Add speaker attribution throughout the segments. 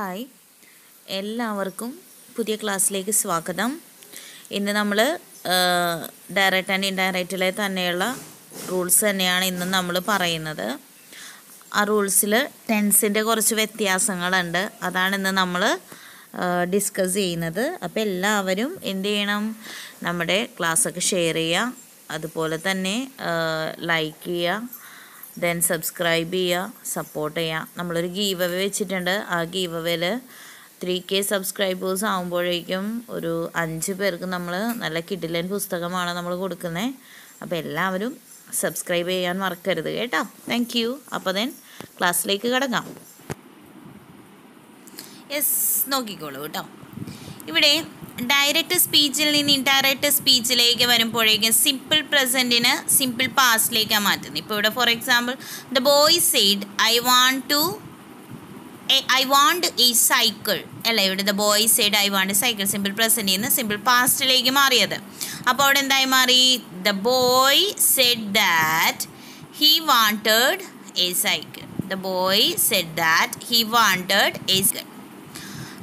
Speaker 1: Hi, എല്ലാവർക്കും പുതിയ ക്ലാസ്സിലേക്ക് സ്വാഗതം. ഇന്ന് നമ്മൾ ഡയറക്റ്റ് ആൻഡ് ഇൻഡയറക്റ്റിലെ തന്നെയുള്ള റൂൾസ് തന്നെയാണ് ഇന്ന് നമ്മൾ പറയുന്നത്. ആ റൂൾസിൽ ടെൻസിൻ്റെ കുറച്ച് വ്യത്യാസങ്ങളുണ്ട്. അതാണ് ഇന്ന് നമ്മൾ ഡിസ്കസ് ചെയ്യുന്നത്. അപ്പോൾ എല്ലാവരും എന്ത് ചെയ്യണം? നമ്മുടെ ക്ലാസ്സൊക്കെ ഷെയർ ചെയ്യുക, അതുപോലെ തന്നെ ലൈക്ക് ചെയ്യുക, ദെൻ സബ്സ്ക്രൈബ് ചെയ്യുക, സപ്പോർട്ട് ചെയ്യുക. നമ്മളൊരു ഗീവ് അവേ വെച്ചിട്ടുണ്ട്. ആ ഗീവ് അവേയിൽ 3K സബ്സ്ക്രൈബേഴ്സ് ആകുമ്പോഴേക്കും ഒരു 5 പേർക്ക് നമ്മൾ നല്ല കിടിലൻ പുസ്തകമാണ് നമ്മൾ കൊടുക്കുന്നത്. അപ്പോൾ എല്ലാവരും സബ്സ്ക്രൈബ് ചെയ്യാൻ മറക്കരുത് കേട്ടോ. Thank you. അപ്പോൾ ദെൻ ക്ലാസ്സിലേക്ക് കിടക്കാം. യെസ്, നോക്കിക്കോളൂ കേട്ടോ. ഇവിടെ ഡയറക്റ്റ് സ്പീച്ചിൽ നിന്ന് ഇൻഡയറക്റ്റ് സ്പീച്ചിലേക്ക് വരുമ്പോഴേക്കും സിമ്പിൾ പ്രസൻറ്റിന് സിമ്പിൾ പാസ്റ്റിലേക്കാണ് മാറ്റുന്നത്. ഇപ്പോൾ ഇവിടെ for example the boy said I want a cycle അല്ലേ. ഇവിടെ the boy said I want a cycle simple പ്രസൻറ്റിൽ നിന്ന് സിമ്പിൾ പാസ്റ്റിലേക്ക് മാറിയത്. അപ്പോൾ അവിടെ എന്തായി മാറി? The boy said that he wanted a cycle. The boy said that he wanted a cycle.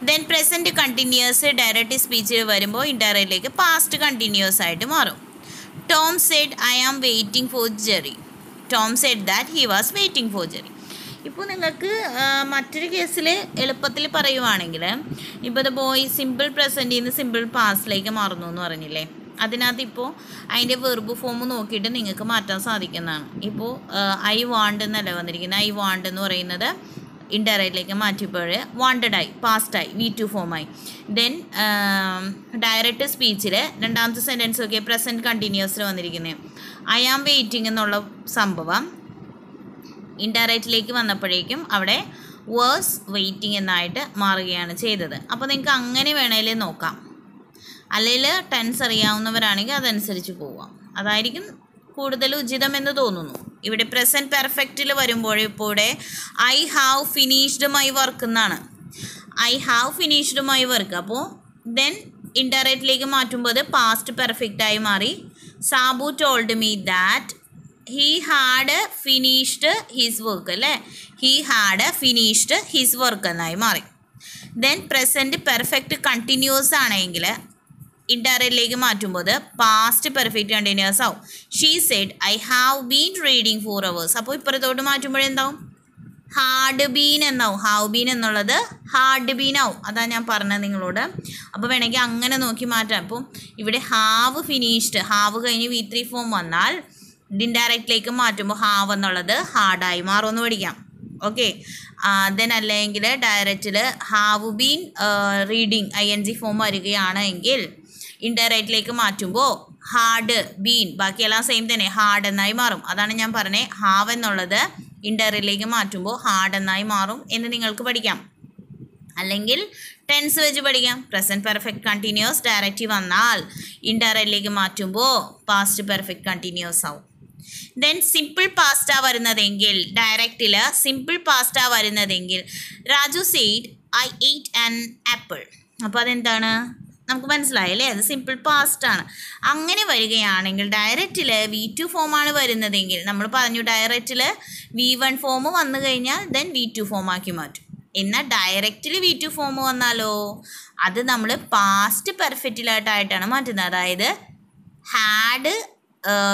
Speaker 1: Then present continuous direct സ്പീച്ചിൽ വരുമ്പോൾ ഇൻഡയറക്റ്റിലേക്ക് പാസ്റ്റ് കണ്ടിന്യൂസ് ആയിട്ട് മാറും. Tom said I am waiting for Jerry. Tom said that he was waiting for Jerry. ഇപ്പോൾ നിങ്ങൾക്ക് മറ്റൊരു കേസിൽ എളുപ്പത്തിൽ പറയുവാണെങ്കിൽ, ഇപ്പോൾ ദ ബോയ് സിമ്പിൾ പ്രസൻറ്റിൽ നിന്ന് സിമ്പിൾ പാസ്റ്റിലേക്ക് മാറുന്നു എന്ന് പറഞ്ഞില്ലേ. അതിനകത്ത് ഇപ്പോൾ അതിൻ്റെ വെർബ് ഫോം നോക്കിയിട്ട് നിങ്ങൾക്ക് മാറ്റാൻ സാധിക്കുന്നതാണ്. ഇപ്പോൾ ഐ വാണ്ട് എന്നല്ല വന്നിരിക്കുന്നത്. ഐ വാണ്ട് എന്ന് പറയുന്നത് ഇൻഡയറക്റ്റിലേക്ക് മാറ്റിയപ്പോൾ വാണ്ടഡായി, പാസ്റ്റായി, V2 ഫോമായി. ദെൻ ഡയറക്റ്റ് സ്പീച്ചിൽ രണ്ടാമത്തെ സെൻറ്റൻസ് ഒക്കെ പ്രസൻറ്റ് കണ്ടിന്യൂസിൽ വന്നിരിക്കുന്നത്. ഐ ആം വെയിറ്റിംഗ് എന്നുള്ള സംഭവം ഇൻഡയറക്റ്റിലേക്ക് വന്നപ്പോഴേക്കും അവിടെ വേഴ്സ് വെയിറ്റിംഗ് എന്നായിട്ട് മാറുകയാണ് ചെയ്തത്. അപ്പോൾ നിങ്ങൾക്ക് അങ്ങനെ വേണമെങ്കിൽ നോക്കാം. അല്ലെങ്കിൽ ടെൻസ് അറിയാവുന്നവരാണെങ്കിൽ അതനുസരിച്ച് പോവാം. അതായിരിക്കും കൂടുതൽ ഉചിതമെന്ന് തോന്നുന്നു. ഇവിടെ പ്രസൻറ്റ് പെർഫെക്റ്റിൽ വരുമ്പോഴിപ്പോൾ ഇവിടെ I have finished my work എന്നാണ്. I have finished my work. അപ്പോൾ ദെൻ ഇൻഡയറക്റ്റിലേക്ക് മാറ്റുമ്പോൾ പാസ്റ്റ് പെർഫെക്റ്റായി മാറി. Sabu told me that he had finished his work അല്ലേ. He had finished his work എന്നായി മാറി. ദെൻ പ്രസൻറ്റ് പെർഫെക്റ്റ് കണ്ടിന്യൂസ് ആണെങ്കിൽ ഇൻഡയറക്റ്റിലേക്ക് മാറ്റുമ്പോൾ പാസ്റ്റ് പെർഫെക്റ്റ് കണ്ടിന്യൂസ് ആവും. She said I have been reading 4 hours. അപ്പോൾ ഇപ്പുറത്തോട്ട് മാറ്റുമ്പോഴെന്താവും? ഹാർഡ് ബീൻ എന്നാവും. ഹാവ് ബീൻ എന്നുള്ളത് ഹാർഡ് ബീൻ ആവും. അതാണ് ഞാൻ പറഞ്ഞത് നിങ്ങളോട്. അപ്പോൾ വേണമെങ്കിൽ അങ്ങനെ നോക്കി മാറ്റാം. അപ്പോൾ ഇവിടെ ഹാവ് ഫിനിഷ്ഡ്, ഹാവ് കഴിഞ്ഞ് V3 ഫോം വന്നാൽ ഇൻഡയറക്റ്റിലേക്ക് മാറ്റുമ്പോൾ ഹാവ് എന്നുള്ളത് ഹാർഡായി മാറുമെന്ന് പഠിക്കാം. ഓക്കെ. ദെൻ അല്ലെങ്കിൽ ഡയറക്റ്റിൽ have been reading ING form വരികയാണെങ്കിൽ ഇൻഡയറക്റ്റിലേക്ക് മാറ്റുമ്പോൾ ഹാർഡ് ബീൻ ബാക്കിയെല്ലാം സെയിം തന്നെ ഹാർഡ് എന്നായി മാറും. അതാണ് ഞാൻ പറഞ്ഞത്. ഹാവ് എന്നുള്ളത് ഇൻഡയറക്റ്റിലേക്ക് മാറ്റുമ്പോൾ ഹാർഡ് എന്നായി മാറും എന്ന് നിങ്ങൾക്ക് പഠിക്കാം. അല്ലെങ്കിൽ ടെൻസ് വെച്ച് പഠിക്കാം. പ്രസൻറ്റ് പെർഫെക്റ്റ് കണ്ടിന്യൂസ് ഡയറക്റ്റ് വന്നാൽ ഇൻഡയറക്റ്റിലേക്ക് മാറ്റുമ്പോൾ പാസ്റ്റ് പെർഫെക്റ്റ് കണ്ടിന്യൂസ് ആവും. ദെൻ സിമ്പിൾ പാസ്റ്റാ വരുന്നതെങ്കിൽ ഡയറക്റ്റിൽ സിമ്പിൾ പാസ്റ്റാ വരുന്നതെങ്കിൽ Raju said I ate an apple. അപ്പോൾ അതെന്താണ്? നമുക്ക് മനസ്സിലായല്ലേ, അത് സിമ്പിൾ പാസ്റ്റാണ്. അങ്ങനെ വരികയാണെങ്കിൽ ഡയറക്റ്റിൽ V2 ഫോമാണ് വരുന്നതെങ്കിൽ നമ്മൾ പറഞ്ഞു ഡയറക്റ്റിൽ V1 ഫോം വന്നു കഴിഞ്ഞാൽ ദെൻ V2 ഫോമാക്കി മാറ്റും. എന്നാൽ ഡയറക്റ്റിൽ V2 ഫോം വന്നാലോ അത് നമ്മൾ പാസ്റ്റ് പെർഫെക്റ്റിലായിട്ടാണ് മാറ്റുന്നത്. അതായത് ഹാഡ്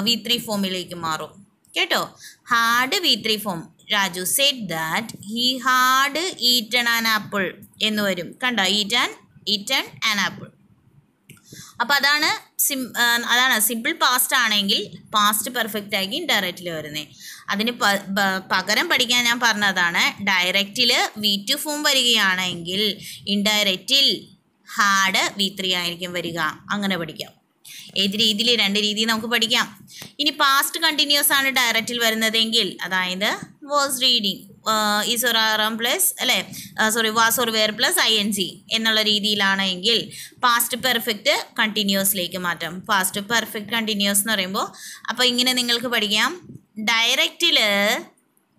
Speaker 1: V3 ഫോമിലേക്ക് മാറും കേട്ടോ. Had V3 form. Raju Z that he had eaten an apple എന്ന് വരും. കണ്ടോ? Eaten an apple. അപ്പോൾ അതാണ് സിമ്പിൾ പാസ്റ്റ് ആണെങ്കിൽ പാസ്റ്റ് പെർഫെക്റ്റ് ആക്കി ഇൻഡയറക്റ്റിൽ വരുന്നത്. അതിന് പകരം പഠിക്കാൻ ഞാൻ പറഞ്ഞതാണ് ഡയറക്റ്റിൽ V2 ഫോം വരികയാണെങ്കിൽ ഇൻഡയറക്റ്റിൽ ഹാഡ് V3 ആയിരിക്കും വരിക. അങ്ങനെ പഠിക്കാം. ഏത് രീതിയിൽ? 2 രീതിയിൽ നമുക്ക് പഠിക്കാം. ഇനി പാസ്റ്റ് കണ്ടിന്യൂസ് ആണ് ഡയറക്റ്റിൽ വരുന്നതെങ്കിൽ, അതായത് വാസ് റീഡിങ് ഈസ് ഓർ ആറാം പ്ലസ് അല്ലേ was or were plus ING എന്നുള്ള രീതിയിലാണെങ്കിൽ പാസ്റ്റ് പെർഫെക്റ്റ് കണ്ടിന്യൂസിലേക്ക് മാറ്റാം. പാസ്റ്റ് പെർഫെക്റ്റ് കണ്ടിന്യൂസ് എന്ന് പറയുമ്പോൾ അപ്പോൾ ഇങ്ങനെ നിങ്ങൾക്ക് പഠിക്കാം. ഡയറക്റ്റിൽ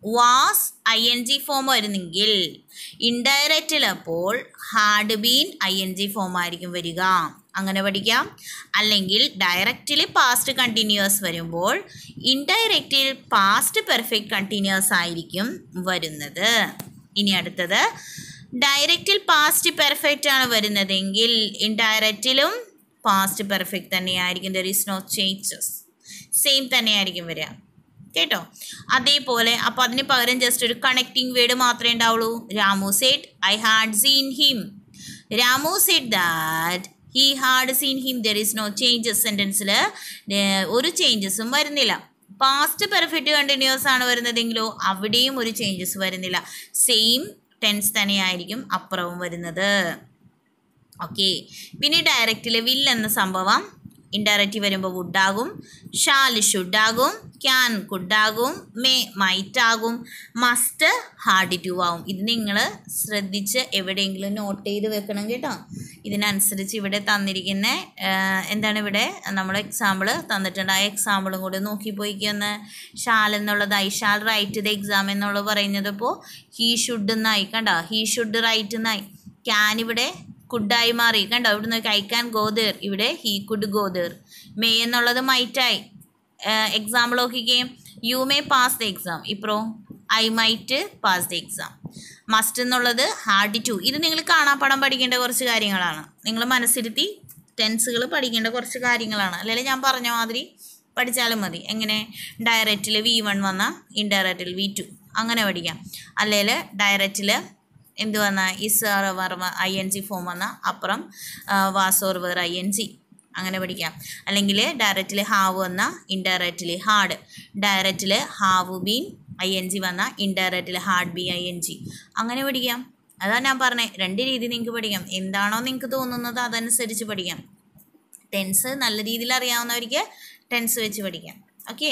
Speaker 1: വാസ് ING ഫോം വരുന്നെങ്കിൽ ഇൻഡയറക്റ്റിൽ അപ്പോൾ ഹാഡ് ബീൻ ING ഫോം ആയിരിക്കും വരിക. അങ്ങനെ പഠിക്കാം. അല്ലെങ്കിൽ ഡയറക്റ്റിൽ പാസ്റ്റ് കണ്ടിന്യൂസ് വരുമ്പോൾ ഇൻഡയറക്റ്റിൽ പാസ്റ്റ് പെർഫെക്റ്റ് കണ്ടിന്യൂസ് ആയിരിക്കും വരുന്നത്. ഇനി അടുത്തത് ഡയറക്റ്റിൽ പാസ്റ്റ് പെർഫെക്റ്റ് ആണ് വരുന്നതെങ്കിൽ ഇൻഡയറക്റ്റിലും പാസ്റ്റ് പെർഫെക്റ്റ് തന്നെയായിരിക്കും. There is no changes, same തന്നെയായിരിക്കും വരിക കേട്ടോ. അതേപോലെ അപ്പോൾ അതിന് പകരം ജസ്റ്റ് ഒരു കണക്റ്റിംഗ് വേർഡ് മാത്രമേ ഉണ്ടാവുള്ളൂ. Ramu said I had seen him. Ramu said that he had seen him. There is no changes. സെൻറ്റൻസിൽ ഒരു ചേഞ്ചസും വരുന്നില്ല. പാസ്റ്റ് പെർഫെക്റ്റ് കണ്ടിന്യൂസ് ആണ് വരുന്നതെങ്കിലോ അവിടെയും ഒരു ചേഞ്ചസ് വരുന്നില്ല. സെയിം ടെൻസ് തന്നെയായിരിക്കും അപ്പുറവും വരുന്നത്. ഓക്കെ. പിന്നെ ഡയറക്റ്റിൽ വിൽ എന്ന സംഭവം ഇൻഡയറക്റ്റ് വരുമ്പോൾ വുഡാകും, ഷാൽ ഷുഡാകും, ക്യാൻ കുഡാകും, മേ മൈറ്റ് ആകും, മസ്റ്റ് ഹാർഡ് ടു ആകും. ഇത് നിങ്ങൾ ശ്രദ്ധിച്ച് എവിടെയെങ്കിലും നോട്ട് ചെയ്ത് വെക്കണം കേട്ടോ. ഇതിനനുസരിച്ച് ഇവിടെ തന്നിരിക്കുന്ന എന്താണ് ഇവിടെ നമ്മൾ എക്സാമ്പിൾ തന്നിട്ടുണ്ട്. ആ എക്സാമ്പിളും കൂടി നോക്കിപ്പോയിക്കൊന്ന്. ഷാൽ എന്നുള്ളത് I shall right the exam എന്നുള്ളത് പറയുന്നത് ഇപ്പോൾ ഹീ ഷുഡ് എന്നായി കണ്ടോ. ഹീ ഷുഡ് റൈറ്റ് എന്നായി. ക്യാൻ ഇവിടെ കുഡായി മാറി കണ്ടോ. ഇവിടെ നോക്കി ഐ ക്യാൻ ഗോ ദർ, ഇവിടെ he could go there. May എന്നുള്ളത് മൈറ്റായി. എക്സാമ്പിൾ നോക്കിക്കേ. You may pass the exam, ഇപ്പോ I might pass the exam. Must എന്നുള്ളത് ഹാർഡ് ടു. ഇത് നിങ്ങൾ കാണാപ്പാഠം പഠിക്കേണ്ട കുറച്ച് കാര്യങ്ങളാണ്. നിങ്ങൾ മനസ്സിരുത്തി ടെൻസുകൾ പഠിക്കേണ്ട കുറച്ച് കാര്യങ്ങളാണ്. അല്ലെങ്കിൽ ഞാൻ പറഞ്ഞ മാതിരി പഠിച്ചാലും മതി. എങ്ങനെ ഡയറക്റ്റിൽ V1 വന്നാൽ ഇൻഡയറക്റ്റിൽ V2 അങ്ങനെ പഠിക്കാം. അല്ലെങ്കിൽ ഡയറക്റ്റിൽ എന്ത് വന്നാൽ ഇസ് ING ഫോം വന്നാൽ അപ്പുറം വാസ് ഓർ വേർ ING അങ്ങനെ പഠിക്കാം. അല്ലെങ്കിൽ ഡയറക്റ്റിൽ ഹാവ് വന്നാൽ ഇൻഡയറക്റ്റിൽ ഹാർഡ്. ഡയറക്റ്റിൽ ഹാവ് ബീൻ ING വന്നാൽ ഇൻഡയറക്റ്റിൽ ഹാർഡ് ബി ING അങ്ങനെ പഠിക്കാം. അതാണ് ഞാൻ പറഞ്ഞത്. രണ്ട് രീതി നിങ്ങൾക്ക് പഠിക്കാം. എന്താണോ നിങ്ങൾക്ക് തോന്നുന്നത് അതനുസരിച്ച് പഠിക്കാം. ടെൻസ് നല്ല രീതിയിൽ അറിയാവുന്നവർക്ക് ടെൻസ് വെച്ച് പഠിക്കാം. ഓക്കെ.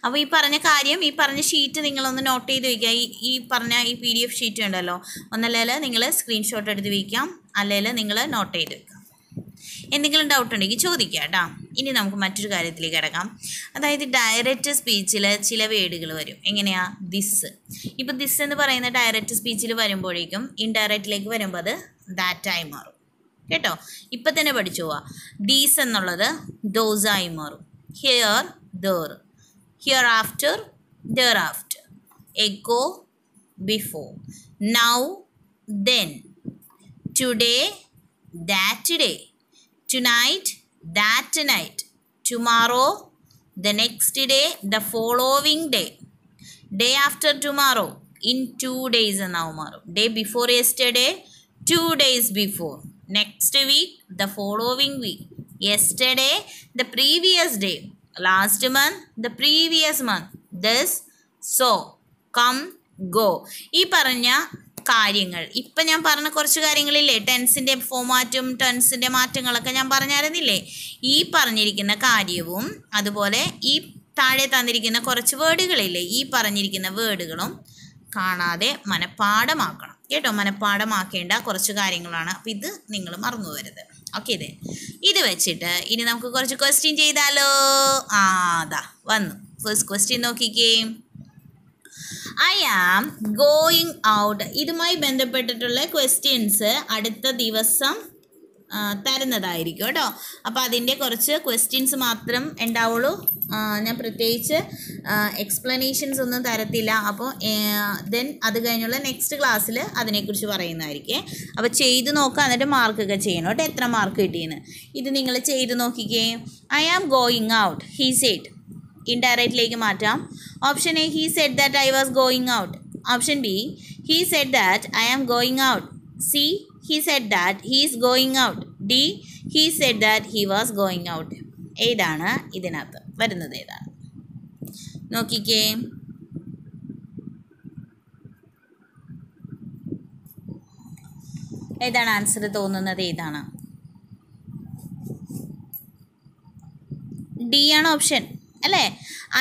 Speaker 1: അപ്പോൾ ഈ പറഞ്ഞ കാര്യം, ഈ പറഞ്ഞ ഷീറ്റ് നിങ്ങളൊന്ന് നോട്ട് ചെയ്ത് വയ്ക്കുക. ഈ പറഞ്ഞ ഈ PDF ഷീറ്റ് ഉണ്ടല്ലോ, ഒന്നല്ലെങ്കിൽ നിങ്ങൾ സ്ക്രീൻഷോട്ട് എടുത്ത് വയ്ക്കാം, അല്ലെങ്കിൽ നിങ്ങൾ നോട്ട് ചെയ്ത് വെക്കാം. എന്തെങ്കിലും ഡൗട്ട് ഉണ്ടെങ്കിൽ ചോദിക്കുക കേട്ടോ. ഇനി നമുക്ക് മറ്റൊരു കാര്യത്തിലേക്ക് കിടക്കാം. അതായത് ഡയറക്റ്റ് സ്പീച്ചിൽ ചില വേർഡുകൾ വരും. എങ്ങനെയാ? ദിസ്. ഇപ്പോൾ ദിസ് എന്ന് പറയുന്ന ഡയറക്റ്റ് സ്പീച്ചിൽ വരുമ്പോഴേക്കും ഇൻഡയറക്റ്റിലേക്ക് വരുമ്പോൾ അത് ദാറ്റായി മാറും കേട്ടോ. ഇപ്പം തന്നെ പഠിച്ചു പോവാ. ദീസ് എന്നുള്ളത് ദോസായി മാറും. Here there, hereafter thereafter, ago before, now then, today that day, tonight that night, tomorrow the next day, the following day, day after tomorrow, in 2 days now marum, day before yesterday, 2 days before, next week, the following week, yesterday, the previous day, last month, the previous month, this, so, come, go. ഈ പറഞ്ഞ കാര്യങ്ങൾ ഇപ്പം ഞാൻ പറഞ്ഞ കുറച്ച് കാര്യങ്ങളില്ലേ, ടെൻസിൻ്റെ ഫോമാറ്റും ടെൻസിൻ്റെ മാറ്റങ്ങളൊക്കെ ഞാൻ പറഞ്ഞായിരുന്നില്ലേ. ഈ പറഞ്ഞിരിക്കുന്ന കാര്യവും അതുപോലെ ഈ താഴെ തന്നിരിക്കുന്ന കുറച്ച് വേർഡുകളില്ലേ, ഈ പറഞ്ഞിരിക്കുന്ന വേർഡുകളും കാണാതെ മനഃപ്പാഠമാക്കണം കേട്ടോ. മനഃപ്പാഠമാക്കേണ്ട കുറച്ച് കാര്യങ്ങളാണ്. അപ്പോൾ ഇത് നിങ്ങൾ മറന്നു പോകരുത്. ഓക്കെ. ഇത് വെച്ചിട്ട് ഇനി നമുക്ക് കുറച്ച് ക്വസ്റ്റ്യൻ ചെയ്താലോ. അതാ വന്നു. ഫസ്റ്റ് ക്വസ്റ്റ്യൻ നോക്കിക്കേ. I am going out. ഇതുമായി ബന്ധപ്പെട്ടിട്ടുള്ള ക്വസ്റ്റ്യൻസ് അടുത്ത ദിവസം തരുന്നതായിരിക്കും കേട്ടോ. അപ്പോൾ അതിൻ്റെ കുറച്ച് ക്വസ്റ്റ്യൻസ് മാത്രം ഉണ്ടാവുള്ളൂ. ഞാൻ പ്രത്യേകിച്ച് എക്സ്പ്ലനേഷൻസ് ഒന്നും തരത്തില്ല. അപ്പോൾ ദെൻ അത് കഴിഞ്ഞുള്ള നെക്സ്റ്റ് ക്ലാസ്സിൽ അതിനെക്കുറിച്ച് പറയുന്നതായിരിക്കും. അപ്പോൾ ചെയ്ത് നോക്കുക, എന്നിട്ട് മാർക്കൊക്കെ ചെയ്യണം കേട്ടോ. എത്ര മാർക്ക് കിട്ടിയെന്ന് ഇത് നിങ്ങൾ ചെയ്ത് നോക്കിക്കേ. I am going out, he said. ഇൻഡയറക്റ്റിലേക്ക് മാറ്റാം. Option A, he said that I was going out. Option B, he said that I am going out. C, he said that he is going out. D, he said that he was going out. ഏതാണ് ഇതിനകത്ത് വരുന്നത്? ഏതാണ് നോക്കിക്കേ. ഏതാണ് answer തോന്നുന്നത്? ഏതാണ്? D ആണ് option അല്ലേ.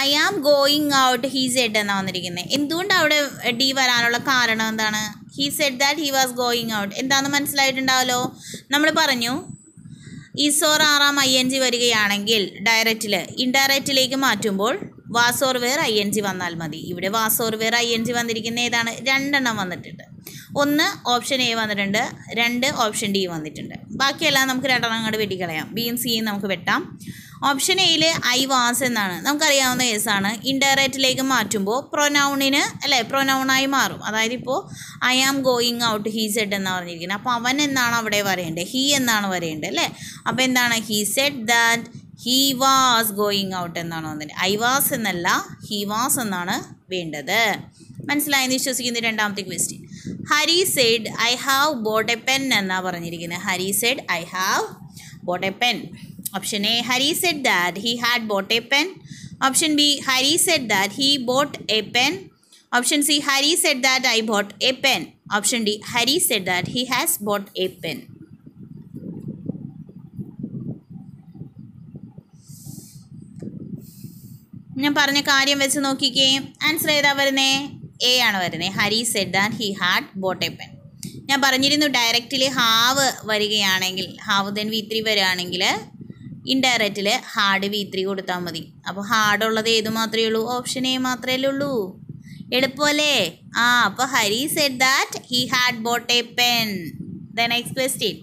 Speaker 1: I am going out, he said എന്നാണ് വന്നിരിക്കുന്നത്. എന്തുകൊണ്ട് അവിടെ ഡി വരാനുള്ള കാരണം എന്താണ്? He said that he was going out എന്താണെന്ന് മനസ്സിലായിട്ടുണ്ടാവല്ലോ. നമ്മൾ പറഞ്ഞു ഈസ് ഓർ ആറാം ING വരികയാണെങ്കിൽ ഡയറക്റ്റിൽ ഇൻഡയറക്റ്റിലേക്ക് മാറ്റുമ്പോൾ വാസ് ഓർ വേർ ING വന്നാൽ മതി. ഇവിടെ വാസ് ഓർ വേർ ING വന്നിരിക്കുന്ന ഏതാണ്? രണ്ടെണ്ണം വന്നിട്ടുണ്ട്. ഒന്ന് ഓപ്ഷൻ എ വന്നിട്ടുണ്ട്, രണ്ട് ഓപ്ഷൻ ഡി വന്നിട്ടുണ്ട്. ബാക്കിയെല്ലാം നമുക്ക് രണ്ടെണ്ണം അങ്ങോട്ട് വെട്ടിക്കളയാം. ബിയും സിയും നമുക്ക് വെട്ടാം. ഓപ്ഷൻ എയിൽ ഐ വാസ് എന്നാണ്, നമുക്കറിയാവുന്ന കേസാണ്. ഇൻഡയറക്റ്റിലേക്ക് മാറ്റുമ്പോൾ പ്രൊനൗണിന് അല്ലേ പ്രൊനൗണായി മാറും. അതായത് ഇപ്പോൾ I am going out he said എന്നാണ് പറഞ്ഞിരിക്കുന്നത്. അപ്പോൾ അവൻ എന്നാണ് അവിടെ വരേണ്ടത്, ഹീ എന്നാണ് വരേണ്ടത് അല്ലേ. അപ്പോൾ എന്താണ് he said that he was going out എന്നാണ് വന്നത്. ഐ വാസ് എന്നല്ല ഹീ വാസ് എന്നാണ് വേണ്ടത്. മനസ്സിലായെന്ന് വിശ്വസിക്കുന്നു. രണ്ടാമത്തെ question, Hari said I have bought a pen എന്നാണ് പറഞ്ഞിരിക്കുന്നത്. Hari said I have bought a pen. Option A, Hari said that he had bought a pen. Option B, Hari said that he bought a pen. Option C, Hari said that I bought a pen. Option D, Hari said that he has bought a pen. ഞാൻ പറഞ്ഞ കാര്യം വെച്ച് നോക്കിക്കേ, answer ഏതാ വരുന്നേ? A ആണ് വരുന്നത്. Hari said that he had bought a pen. ഞാൻ പറഞ്ഞിരുന്നു ഡയറക്റ്റിൽ ഹാവ് വരികയാണെങ്കിൽ, ഹാവ് ദെൻ V3 വരികയാണെങ്കിൽ ഇൻഡയറക്റ്റിൽ ഹാഡ് V3 കൊടുത്താൽ മതി. അപ്പോൾ ഹാർഡ് ഉള്ളത് ഏത് മാത്രമേ ഉള്ളൂ? ഓപ്ഷൻ എ മാത്രമേ ഉള്ളൂ. എളുപ്പമല്ലേ? അപ്പോൾ Hari said that he had bought a pen. The next question,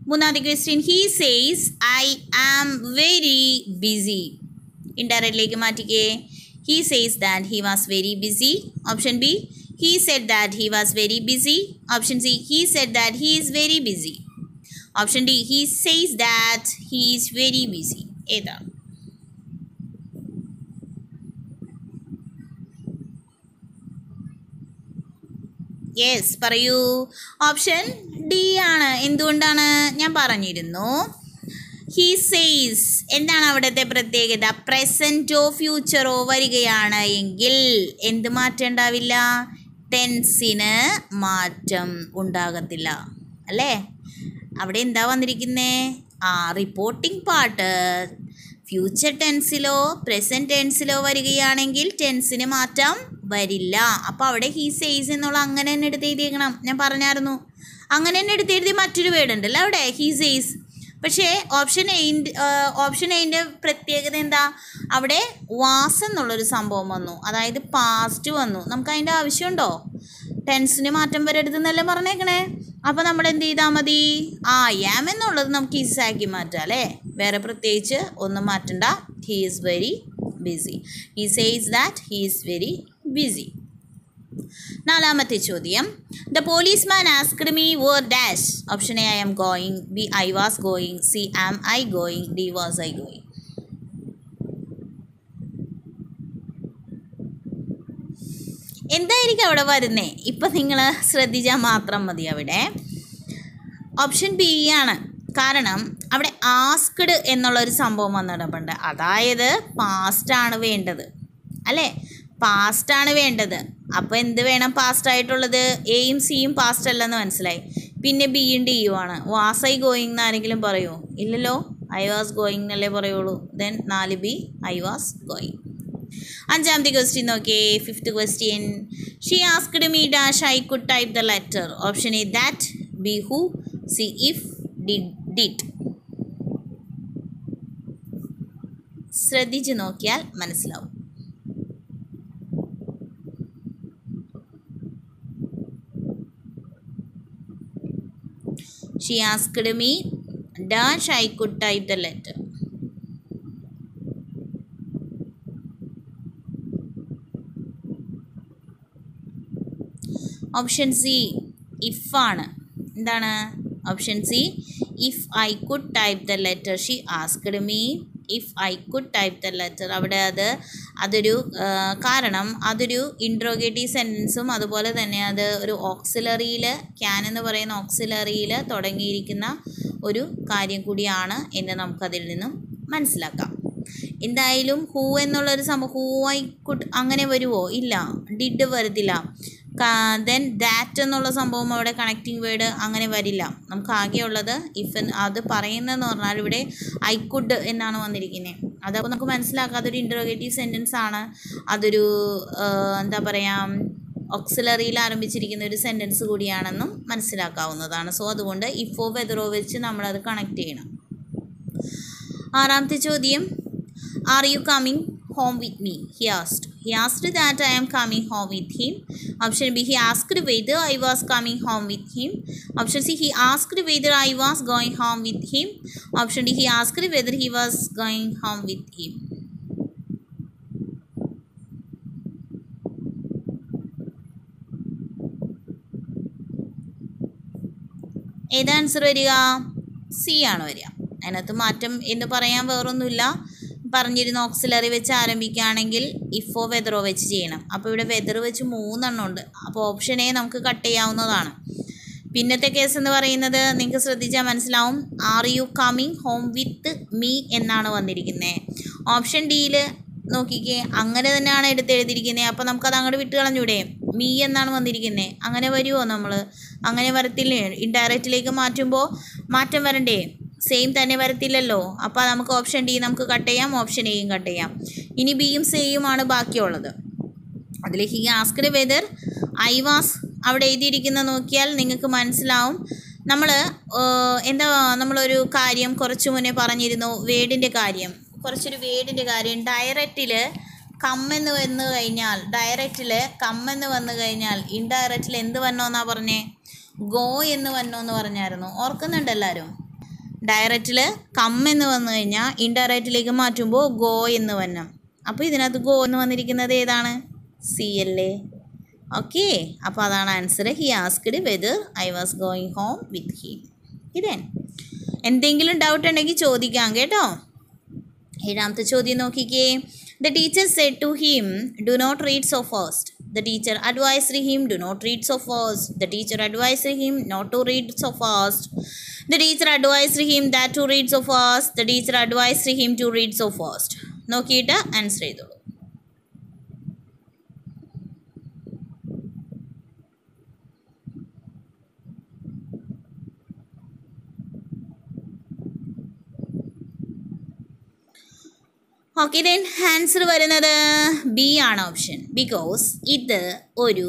Speaker 1: മൂന്നാമത്തെ question, he says I am very busy. ഇൻഡയറക്റ്റിലേക്ക് മാറ്റിക്കേ. He says that he was very busy. Option B, he said that he was very busy. Option C, he said that he is very busy. Option D, he says that he is very busy. ഏതാ? Yes, പറയൂ. Option D ആണ്. എന്തുകൊണ്ടാണ്? ഞാൻ പറഞ്ഞിരുന്നു he says എന്താണ് അവിടുത്തെ പ്രത്യേകത? പ്രസൻറ്റോ ഫ്യൂച്ചറോ വരികയാണ് എങ്കിൽ എന്ത് മാറ്റം ഉണ്ടാവില്ല? ടെൻസിന് മാറ്റം ഉണ്ടാകത്തില്ല അല്ലേ. അവിടെ എന്താ വന്നിരിക്കുന്നേ? റിപ്പോർട്ടിംഗ് പാർട്ട് ഫ്യൂച്ചർ ടെൻസിലോ പ്രസൻറ്റ് ടെൻസിലോ വരികയാണെങ്കിൽ ടെൻസിന് മാറ്റം വരില്ല. അപ്പോൾ അവിടെ ഹി സേസ് എന്നുള്ള അങ്ങനെ തന്നെ എടുത്തെഴുതിയേക്കണം. ഞാൻ പറഞ്ഞായിരുന്നു അങ്ങനെ തന്നെ എടുത്തെഴുതി. മറ്റൊരു വേർഡ് ഉണ്ടല്ലോ അവിടെ, ഹി സേസ്. പക്ഷേ ഓപ്ഷൻ എയിൻ്റെ പ്രത്യേകത എന്താ? അവിടെ വാസ് എന്നുള്ളൊരു സംഭവം വന്നു, അതായത് പാസ്റ്റ് വന്നു. നമുക്ക് അതിൻ്റെ ആവശ്യമുണ്ടോ? ടെൻസിന് മാറ്റം വരരുതെന്നല്ലേ പറഞ്ഞേക്കണേ. അപ്പോൾ നമ്മൾ എന്ത് ചെയ്താൽ മതി? ആം എന്നുള്ളത് നമുക്ക് ഈസാക്കി മാറ്റാം അല്ലേ. വേറെ പ്രത്യേകിച്ച് ഒന്നും മാറ്റണ്ട. He is very busy. He says that he is very busy. നാലാമത്തെ ചോദ്യം, the policeman asked me where dash. Option A, I am going. B, I was going. C, am I going. D, was I going. എന്തായിരിക്കും അവിടെ വരുന്നേ? ഇപ്പം നിങ്ങൾ ശ്രദ്ധിച്ചാൽ മാത്രം മതി. അവിടെ ഓപ്ഷൻ ബി ആണ്. കാരണം അവിടെ ആസ്ക്ഡ് എന്നുള്ളൊരു സംഭവം വന്നിടപ്പുണ്ട്. അതായത് പാസ്റ്റാണ് വേണ്ടത് അല്ലേ. പാസ്റ്റാണ് വേണ്ടത്. അപ്പോൾ എന്ത് വേണം? പാസ്റ്റ് ആയിട്ടുള്ളത്. എയും സിയും പാസ്റ്റ് അല്ലെന്ന് മനസ്സിലായി. പിന്നെ ബിയും ഡിയും ആണ്. വാസ് ഐ ഗോയിങ് എന്ന് ആരെങ്കിലും പറയുമോ? ഇല്ലല്ലോ. ഐ വാസ് ഗോയിങ് എന്നല്ലേ പറയുള്ളൂ. Then 4B, I was going. അഞ്ചാമത്തെ ക്വസ്റ്റ്യൻ നോക്കിയേ. Fifth question, she asked me dash I could type the letter. Option A, that. B, who. C, if. D, did. ശ്രദ്ധിച്ച് നോക്കിയാൽ മനസ്സിലാവും. She asked me dash I could type the letter. Option C, if ആണ്. എന്താണ്? Option C, if I could type the letter. She asked me if I could type the letter. അവിടെ അതൊരു കാരണം അതൊരു interrogative സെൻറ്റൻസും അതുപോലെ തന്നെ അത് ഒരു ഓക്സിലറിയിൽ, ക്യാൻ എന്ന് പറയുന്ന ഓക്സിലറിയിൽ തുടങ്ങിയിരിക്കുന്ന ഒരു കാര്യം കൂടിയാണ് എന്ന് നമുക്കതിൽ നിന്നും മനസ്സിലാക്കാം. എന്തായാലും ഹൂ എന്നുള്ളൊരു സംഭവം, ഹൂ ഐ കുഡ് അങ്ങനെ വരുമോ? ഇല്ല. ഡിഡ് വരത്തില്ല. ദെൻ ദാറ്റ് എന്നുള്ള സംഭവം അവിടെ കണക്റ്റിംഗ് വേർഡ് അങ്ങനെ വരില്ല. നമുക്ക് ആകെയുള്ളത് ഇഫ്. അത് പറയുന്നതെന്ന് പറഞ്ഞാൽ ഇവിടെ ഐ കുഡ് എന്നാണ് വന്നിരിക്കുന്നത്. അതപ്പോൾ നമുക്ക് മനസ്സിലാക്കാം അതൊരു ഇൻട്രോഗേറ്റീവ് സെൻറ്റൻസ് ആണ്. അതൊരു എന്താ പറയുക, ഓക്സിലറിയിൽ ആരംഭിച്ചിരിക്കുന്ന ഒരു സെൻറ്റൻസ് കൂടിയാണെന്നും മനസ്സിലാക്കാവുന്നതാണ്. സോ അതുകൊണ്ട് ഇഫോ വെതറോ വെച്ച് നമ്മളത് കണക്ട് ചെയ്യണം. ആറാമത്തെ ചോദ്യം, are you coming home with me? He asked. He asked that I am coming home with him. Option B, he asked whether I was coming home with him. Option C, he asked whether I was going home with him. Option D, he asked whether he was going home with him. ഏത് answer വരിക? C ആണ് വരിക. അതിനകത്ത് മാറ്റം എന്ന് പറയാൻ വേറൊന്നുമില്ല. പറഞ്ഞിരുന്ന ഓക്സിലറി വെച്ച് ആരംഭിക്കുകയാണെങ്കിൽ ഇഫോ വെതറോ വെച്ച് ചെയ്യണം. അപ്പോൾ ഇവിടെ വെതർ വെച്ച് 3 എണ്ണം ഉണ്ട്. അപ്പോൾ ഓപ്ഷൻ എ നമുക്ക് കട്ട് ചെയ്യാവുന്നതാണ്. പിന്നത്തെ കേസ് എന്ന് പറയുന്നത് നിങ്ങൾക്ക് ശ്രദ്ധിച്ചാൽ മനസ്സിലാവും. Are you coming home with me എന്നാണ് വന്നിരിക്കുന്നത്. ഓപ്ഷൻ ഡിയിൽ നോക്കിക്കേ, അങ്ങനെ തന്നെയാണ് എഴുതിയിരിക്കുന്നത്. അപ്പോൾ നമുക്കത് അങ്ങോട്ട് വിട്ട് കളഞ്ഞൂടെ? മീ എന്നാണ് വന്നിരിക്കുന്നത്. അങ്ങനെ വരുമോ? നമ്മൾ അങ്ങനെ വരത്തില്ലേ? ഇൻഡയറക്റ്റിലേക്ക് മാറ്റുമ്പോൾ മാറ്റം വരണ്ടേ? സെയിം തന്നെ വരത്തില്ലല്ലോ. അപ്പോൾ നമുക്ക് ഓപ്ഷൻ ഡി നമുക്ക് കട്ട് ചെയ്യാം, ഓപ്ഷൻ എയും കട്ട് ചെയ്യാം. ഇനി ബിയും സിയുമാണ് ബാക്കിയുള്ളത്. അതിൽ he asked whether I was അവിടെ എഴുതിയിരിക്കുന്ന നോക്കിയാൽ നിങ്ങൾക്ക് മനസ്സിലാവും. നമ്മളൊരു കാര്യം കുറച്ച് മുന്നേ പറഞ്ഞിരുന്നു, വേർഡിൻ്റെ കാര്യം. കുറച്ചൊരു വേർഡിൻ്റെ കാര്യം. ഡയറക്റ്റിൽ കമ്മെന്ന് വന്നു കഴിഞ്ഞാൽ ഇൻഡയറക്റ്റിൽ എന്ത് വന്നോന്നാ പറഞ്ഞേ? ഗോ എന്ന് വന്നോന്ന് പറഞ്ഞായിരുന്നു. ഓർക്കുന്നുണ്ട് എല്ലാവരും? ഡയറക്റ്റിൽ കമ്മെന്ന് വന്നു കഴിഞ്ഞാൽ ഇൻഡയറക്റ്റിലേക്ക് മാറ്റുമ്പോൾ ഗോ എന്ന് വരണം. അപ്പോൾ ഇതിനകത്ത് ഗോ എന്ന് വന്നിരിക്കുന്നത് ഏതാണ്? സി അല്ലേ? ഓക്കെ, അപ്പോൾ അതാണ് answer. He asked whether I was going home with him. ഇതേ എന്തെങ്കിലും ഡൗട്ട് ഉണ്ടെങ്കിൽ ചോദിക്കാം കേട്ടോ. 7ാമത്തെ ചോദ്യം നോക്കിക്കേ. The teacher said to him, do not read so fast. The teacher advised him, do not read so fast. The teacher advised him not to read so fast. The teacher advised him that to read so fast. The teacher advised him to read so fast. നോക്കിയിട്ട് answer ചെയ്തോളൂ. Okay, then answer വരുന്നത് B ആണ് option. Because ഇത് ഒരു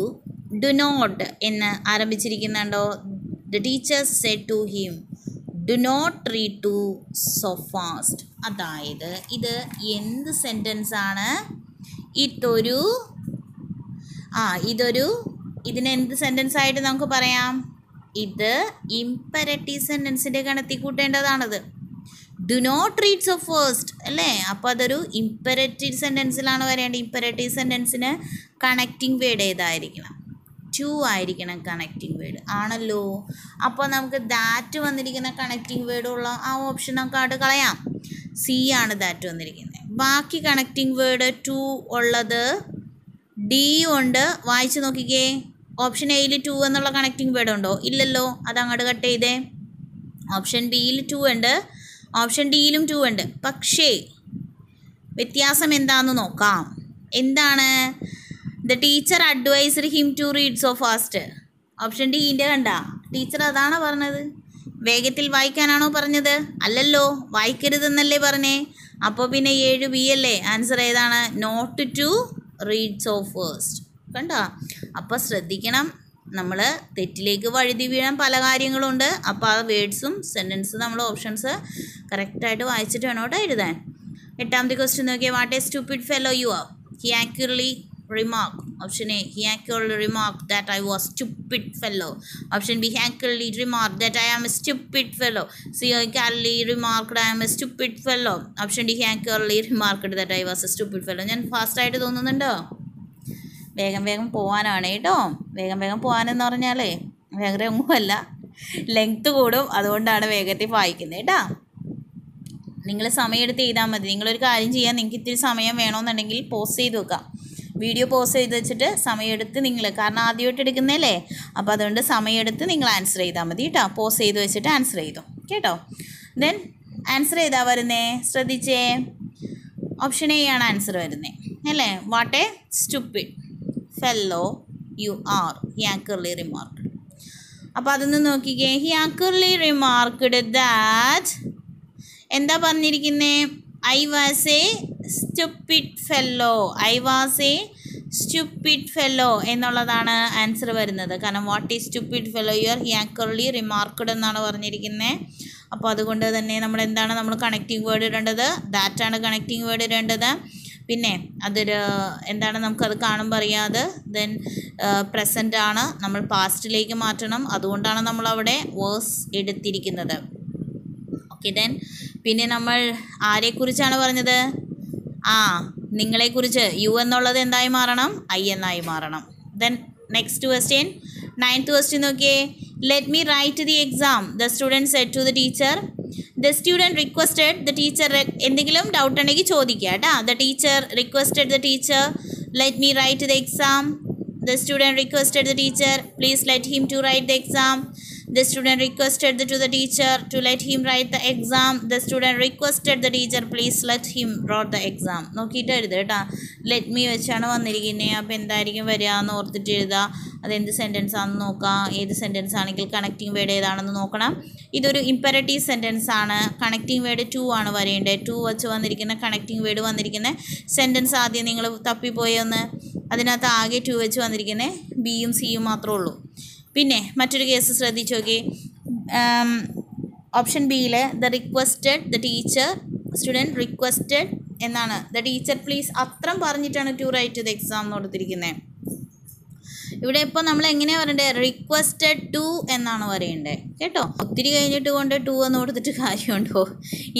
Speaker 1: do not എന്ന് ആരംഭിച്ചിരിക്കുന്നുണ്ടോ? The teacher said to him do not read to so fast. അതായത് ഇത് എന്ത് സെൻറ്റൻസ് ആണ്? ഇതിനെന്ത് സെൻറ്റൻസ് ആയിട്ട് നമുക്ക് പറയാം? ഇത് ഇമ്പരറ്റീവ് സെൻറ്റൻസിൻ്റെ ഗണത്തിൽ കൂട്ടേണ്ടതാണത്. Do not read so fast അല്ലേ? അപ്പോൾ അതൊരു ഇമ്പരറ്റീവ് സെൻറ്റൻസിലാണ് വരേണ്ടത്. ഇമ്പരറ്റീവ് സെൻറ്റൻസിന് കണക്റ്റിംഗ് വേർഡ് ഏതായിരിക്കണം? ടു ആയിരിക്കണം കണക്റ്റിംഗ് വേർഡ് ആണല്ലോ. അപ്പോൾ നമുക്ക് ദാറ്റ് വന്നിരിക്കുന്ന കണക്റ്റിംഗ് വേർഡുള്ള ആ ഓപ്ഷൻ നമുക്ക് അവിടെ കളയാം. സി ആണ് ദാറ്റ് വന്നിരിക്കുന്നത്. ബാക്കി കണക്റ്റിംഗ് വേർഡ് ടു ഉള്ളത് ഡി ഉണ്ട്. വായിച്ച് നോക്കിക്കേ. ഓപ്ഷൻ എയിൽ ടു എന്നുള്ള കണക്റ്റിംഗ് വേർഡ് ഉണ്ടോ? ഇല്ലല്ലോ. അത് അങ്ങോട്ട് കട്ട് ചെയ്തേ. ഓപ്ഷൻ ബിയിൽ ടു ഉണ്ട്, ഓപ്ഷൻ ഡിയിലും ടു ഉണ്ട്. പക്ഷേ വ്യത്യാസം എന്താണെന്ന് നോക്കാം. എന്താണ്? The teacher advised him to read so fast. Option ഡിൻ്റെ കണ്ട ടീച്ചർ അതാണോ പറഞ്ഞത്? വേഗത്തിൽ വായിക്കാനാണോ പറഞ്ഞത്? അല്ലല്ലോ, വായിക്കരുതെന്നല്ലേ പറഞ്ഞേ. അപ്പോൾ പിന്നെ 7B അല്ലേ ആൻസർ? ഏതാണ്? Not to read so fast. കണ്ടോ? അപ്പോൾ ശ്രദ്ധിക്കണം, നമ്മൾ തെറ്റിലേക്ക് വഴുതി വീഴാൻ പല കാര്യങ്ങളുണ്ട്. അപ്പോൾ ആ വേർഡ്സും സെൻറ്റൻസും നമ്മൾ ഓപ്ഷൻസ് കറക്റ്റായിട്ട് വായിച്ചിട്ട് വേണം കേട്ടോ എഴുതാൻ. 8ാമത്തെ ക്വസ്റ്റ്യൻ നോക്കിയാൽ, what a stupid fellow you are. He actually remarked. Option A, he accurately remarked that I was stupid fellow. Option B, he accurately remarked that I am a stupid fellow. C, he accurately remarked I am a stupid fellow. Option D, he accurately remarked that I was a stupid fellow. ഞാൻ ഫാസ്റ്റായിട്ട് തോന്നുന്നുണ്ടോ? വേഗം പോകാനാണ് കേട്ടോ. വേഗം പോകാനെന്ന് പറഞ്ഞാലേ വേഗമൊന്നുമല്ല, length കൂടും. അതുകൊണ്ടാണ് വേഗത്തിൽ വായിക്കുന്നത് കേട്ടോ. നിങ്ങൾ സമയമെടുത്ത് ചെയ്താൽ മതി. നിങ്ങളൊരു കാര്യം ചെയ്യാൻ, നിങ്ങൾക്ക് ഇത്തിരി സമയം വേണമെന്നുണ്ടെങ്കിൽ പോസ് ചെയ്ത് വെക്കാം. വീഡിയോ പോസ് ചെയ്ത് വെച്ചിട്ട് സമയമെടുത്ത് നിങ്ങൾ, കാരണം ആദ്യമായിട്ട് എടുക്കുന്നതല്ലേ, അപ്പോൾ അതുകൊണ്ട് സമയമെടുത്ത് നിങ്ങൾ ആൻസർ ചെയ്താൽ മതി കേട്ടോ. പോസ് ചെയ്ത് വെച്ചിട്ട് ആൻസർ ചെയ്തു കേട്ടോ. ദെൻ ആൻസർ ചെയ്താൽ വരുന്നേ, ശ്രദ്ധിച്ചേ. ഓപ്ഷൻ എ ആണ് ആൻസർ വരുന്നത് അല്ലേ? What a stupid fellow you are, he actually remarked. അപ്പോൾ അതൊന്ന് നോക്കിക്കേ. ഹി ആക്യുറലി റിമാർക്ക്ഡ് ദാറ്റ് എന്താ പറഞ്ഞിരിക്കുന്നേ? I was a stupid fellow. I was a stupid fellow എന്നുള്ളതാണ് ആൻസർ വരുന്നത്. കാരണം what is stupid fellow you are, he actually remarked എന്നാണ് പറഞ്ഞിരിക്കുന്നത്. അപ്പോൾ അതുകൊണ്ട് തന്നെ നമ്മൾ കണക്റ്റിംഗ് വേർഡ് ഇടേണ്ടത്? ദാറ്റാണ് കണക്റ്റിംഗ് വേർഡ് ഇടേണ്ടത്. പിന്നെ അതൊരു എന്താണ് നമുക്കത് കാണുമ്പോൾ അറിയാതെ ദെൻ പ്രസൻ്റ് ആണ്, നമ്മൾ പാസ്റ്റിലേക്ക് മാറ്റണം. അതുകൊണ്ടാണ് നമ്മളവിടെ വേഴ്സ് എടുത്തിരിക്കുന്നത്. ഓക്കെ ദെൻ പിന്നെ നമ്മൾ ആരെക്കുറിച്ചാണ് പറഞ്ഞത്? നിങ്ങളെക്കുറിച്ച്. യു എന്നുള്ളത് എന്തായി മാറണം? ഐ എന്നായി മാറണം. Then next question, 9th question നോക്കിയേ. Let me write the exam the student said to the teacher. The student requested the teacher. എന്തെങ്കിലും ഡൗട്ട് ഉണ്ടെങ്കിൽ ചോദിക്കുക കേട്ടോ. The teacher requested the teacher let me write the exam. The student requested the teacher please let him to write the exam. The student requested to the teacher to let him write the exam. The student requested the teacher please let him write the exam. നോക്കിയിട്ട് എഴുതുക കേട്ടോ. Let me വെച്ചാണ് വന്നിരിക്കുന്നത്. അപ്പോൾ എന്തായിരിക്കും വരിക എന്ന് ഓർത്തിട്ട് എഴുതുക. അതെന്ത് സെൻറ്റൻസ് ആണെന്ന് നോക്കാം. ഏത് സെൻറ്റൻസ് ആണെങ്കിൽ കണക്റ്റിംഗ് വേർഡ് ഏതാണെന്ന് നോക്കണം. ഇതൊരു ഇമ്പരറ്റീവ് സെൻറ്റൻസ് ആണ്. കണക്റ്റിംഗ് വേർഡ് ടു ആണ് വരേണ്ടത്. ടു വെച്ച് വന്നിരിക്കുന്ന കണക്റ്റിംഗ് വേർഡ് വന്നിരിക്കുന്ന സെൻറ്റൻസ് ആദ്യം നിങ്ങൾ തപ്പിപ്പോയൊന്ന്. അതിനകത്ത് ആകെ ടു വെച്ച് വന്നിരിക്കുന്നത് ബിയും സിയും മാത്രമേ ഉള്ളൂ. പിന്നെ മറ്റൊരു കേസ് ശ്രദ്ധിച്ച് നോക്കി. ഓപ്ഷൻ ബിയിൽ the requested the teacher student requested എന്നാണ്. ദ ടീച്ചർ പ്ലീസ് അത്രം പറഞ്ഞിട്ടാണ് ടു റൈറ്റ് ദ എക്സാം എന്ന് കൊടുത്തിരിക്കുന്നത്. ഇവിടെ ഇപ്പോൾ നമ്മൾ എങ്ങനെയാണ് പറയേണ്ടത്? റിക്വസ്റ്റഡ് ടു എന്നാണ് പറയേണ്ടത് കേട്ടോ. ഒത്തിരി കഴിഞ്ഞിട്ട് കൊണ്ട് ടു എന്ന് കൊടുത്തിട്ട് കാര്യമുണ്ടോ?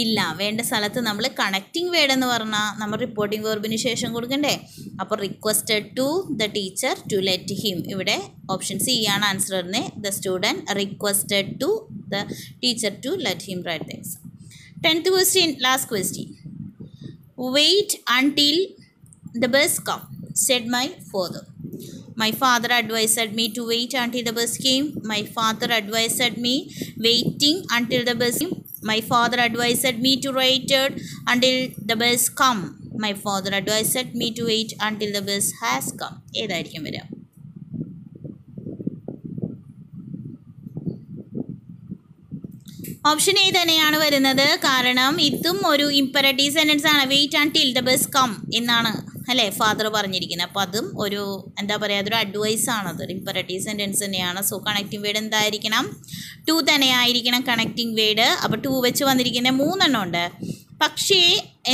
Speaker 1: ഇല്ല. വേണ്ട സ്ഥലത്ത് നമ്മൾ കണക്റ്റിംഗ് വേർഡ് എന്ന് പറഞ്ഞാൽ നമ്മൾ റിപ്പോർട്ടിംഗ് വെർബിന് ശേഷം കൊടുക്കണ്ടേ. അപ്പോൾ requested to the teacher to let him. ഇവിടെ ഓപ്ഷൻ സി ആണ് ആൻസർ വരുന്നത്. The student requested to the teacher to let him write the exam. 10th question, last question. Wait until the bus come said my father. My father advised me to wait until the bus came. My father advised me waiting until the bus came. My father advised me to wait until the bus come. My father advised me to wait until the bus has come. ഏതായിരിക്കും വരിക? Option A തന്നെയാണ് വരുന്നത്. കാരണം ഇതും ഒരു imperative sentence ആണ്. Wait until the bus come എന്നാണ് അല്ലേ ഫാദർ പറഞ്ഞിരിക്കുന്നത്. അപ്പോൾ അതും ഒരു എന്താ പറയുക, അതൊരു അഡ്വൈസ് ആണ്. അതൊരു ഇമ്പരറ്റീവ് സെൻറ്റൻസ് തന്നെയാണ്. സോ കണക്റ്റിംഗ് വേർഡ് എന്തായിരിക്കണം? ടു തന്നെയായിരിക്കണം കണക്റ്റിംഗ് വേർഡ്. അപ്പോൾ ടു വെച്ച് വന്നിരിക്കുന്ന 3 എണ്ണം ഉണ്ട്. പക്ഷേ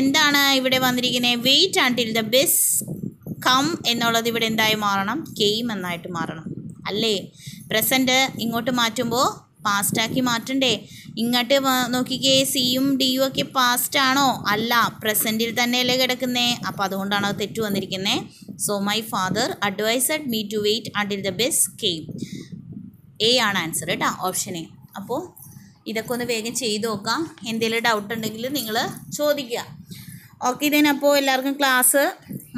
Speaker 1: എന്താണ് ഇവിടെ വന്നിരിക്കുന്നത്? Wait until the bus come എന്നുള്ളത് ഇവിടെ എന്തായി മാറണം? കെയിം എന്നായിട്ട് മാറണം അല്ലേ. പ്രസൻറ്റ് ഇങ്ങോട്ട് മാറ്റുമ്പോൾ പാസ്റ്റാക്കി മാറ്റണ്ടേ. ഇങ്ങോട്ട് നോക്കിക്കേ, സിയും ഡിയും ഒക്കെ പാസ്റ്റ് ആണോ? അല്ല, പ്രസൻറ്റിൽ തന്നെയല്ലേ കിടക്കുന്നേ. അപ്പോൾ അതുകൊണ്ടാണ് അത് തെറ്റു വന്നിരിക്കുന്നത്. So my father advised me to wait until the bus came. A ആണ് ആൻസർ കേട്ടോ, ഓപ്ഷൻ എ. അപ്പോൾ ഇതൊക്കെ ഒന്ന് വേഗം ചെയ്ത് നോക്കാം. എന്തെങ്കിലും ഡൗട്ട് ഉണ്ടെങ്കിൽ നിങ്ങൾ ചോദിക്കുക. ഓക്കെ, ഇതിനപ്പോൾ എല്ലാവർക്കും ക്ലാസ്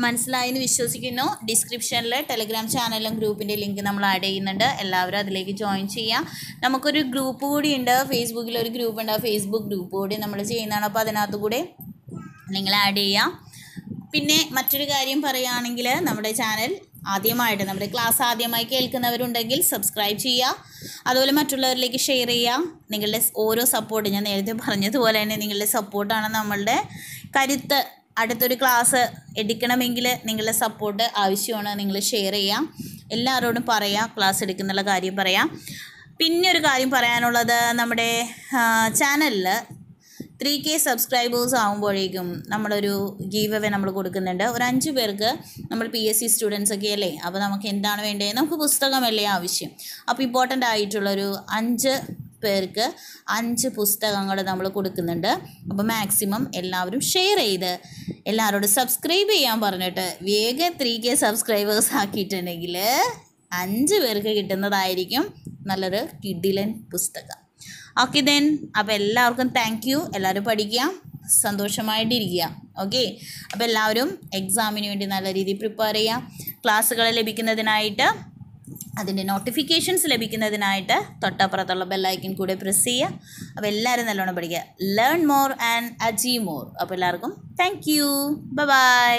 Speaker 1: മനസ്സിലായെന്ന് വിശ്വസിക്കുന്നു. ഡിസ്ക്രിപ്ഷനിൽ ടെലഗ്രാം ചാനലും ഗ്രൂപ്പിൻ്റെ ലിങ്ക് നമ്മൾ ആഡ് ചെയ്യുന്നുണ്ട്. എല്ലാവരും അതിലേക്ക് ജോയിൻ ചെയ്യാം. നമുക്കൊരു ഗ്രൂപ്പ് കൂടി ഉണ്ട്, ഫേസ്ബുക്കിൽ ഒരു ഗ്രൂപ്പ് ഉണ്ട്. ഫേസ്ബുക്ക് ഗ്രൂപ്പ് കൂടി നമ്മൾ ചെയ്യുന്നതാണ്. അപ്പോൾ അതിനകത്ത് കൂടെ നിങ്ങൾ ആഡ് ചെയ്യാം. പിന്നെ മറ്റൊരു കാര്യം പറയുകയാണെങ്കിൽ, നമ്മുടെ ചാനൽ ആദ്യമായിട്ട് നമ്മുടെ ക്ലാസ് ആദ്യമായി കേൾക്കുന്നവരുണ്ടെങ്കിൽ സബ്സ്ക്രൈബ് ചെയ്യുക. അതുപോലെ മറ്റുള്ളവരിലേക്ക് ഷെയർ ചെയ്യുക. നിങ്ങളുടെ ഓരോ സപ്പോർട്ട്, ഞാൻ നേരത്തെ പറഞ്ഞതുപോലെ തന്നെ നിങ്ങളുടെ സപ്പോർട്ടാണ് നമ്മളുടെ കരുത്ത്. അടുത്തൊരു ക്ലാസ് എടുക്കണമെങ്കിൽ നിങ്ങളുടെ സപ്പോർട്ട് ആവശ്യമാണ്. നിങ്ങൾ ഷെയർ ചെയ്യാം, എല്ലാവരോടും പറയാം, ക്ലാസ് എടുക്കുന്നുള്ള കാര്യം പറയാം. പിന്നെ ഒരു കാര്യം പറയാനുള്ളത്, നമ്മുടെ ചാനലിൽ 3K സബ്സ്ക്രൈബേഴ്സ് ആകുമ്പോഴേക്കും നമ്മളൊരു ഗീവ് അവേ നമ്മൾ കൊടുക്കുന്നുണ്ട്. ഒരു 5 പേർക്ക്, നമ്മൾ PSC സ്റ്റുഡൻസ് ഒക്കെ അല്ലേ, അപ്പോൾ നമുക്ക് എന്താണ് വേണ്ടത്? നമുക്ക് പുസ്തകമല്ലേ ആവശ്യം. അപ്പോൾ ഇമ്പോർട്ടൻ്റ് ആയിട്ടുള്ളൊരു 5 പേർക്ക് 5 പുസ്തകങ്ങൾ നമ്മൾ കൊടുക്കുന്നുണ്ട്. അപ്പോൾ മാക്സിമം എല്ലാവരും ഷെയർ ചെയ്ത് എല്ലാവരോടും സബ്സ്ക്രൈബ് ചെയ്യാൻ പറഞ്ഞിട്ട് വേഗം 3K സബ്സ്ക്രൈബേഴ്സ് ആക്കിയിട്ടുണ്ടെങ്കിൽ 5 പേർക്ക് കിട്ടുന്നതായിരിക്കും നല്ലൊരു കിഡിലൻ പുസ്തകം. ഓക്കെ ദെൻ, അപ്പോൾ എല്ലാവർക്കും താങ്ക് യു. എല്ലാവരും പഠിക്കുക, സന്തോഷമായിട്ടിരിക്കുക. ഓക്കെ, അപ്പോൾ എല്ലാവരും എക്സാമിന് വേണ്ടി നല്ല രീതിയിൽ പ്രിപ്പയർ ചെയ്യുക. ക്ലാസ്സുകൾ ലഭിക്കുന്നതിനായിട്ട്, അതിൻ്റെ നോട്ടിഫിക്കേഷൻസ് ലഭിക്കുന്നതിനായിട്ട് തൊട്ടപ്പുറത്തുള്ള ബെല്ലൈക്കൻ കൂടെ പ്രസ് ചെയ്യുക. അപ്പോൾ എല്ലാവരും നല്ലോണം പഠിക്കുക. Learn more and achieve more. അപ്പോൾ എല്ലാവർക്കും താങ്ക് യു. ബൈ.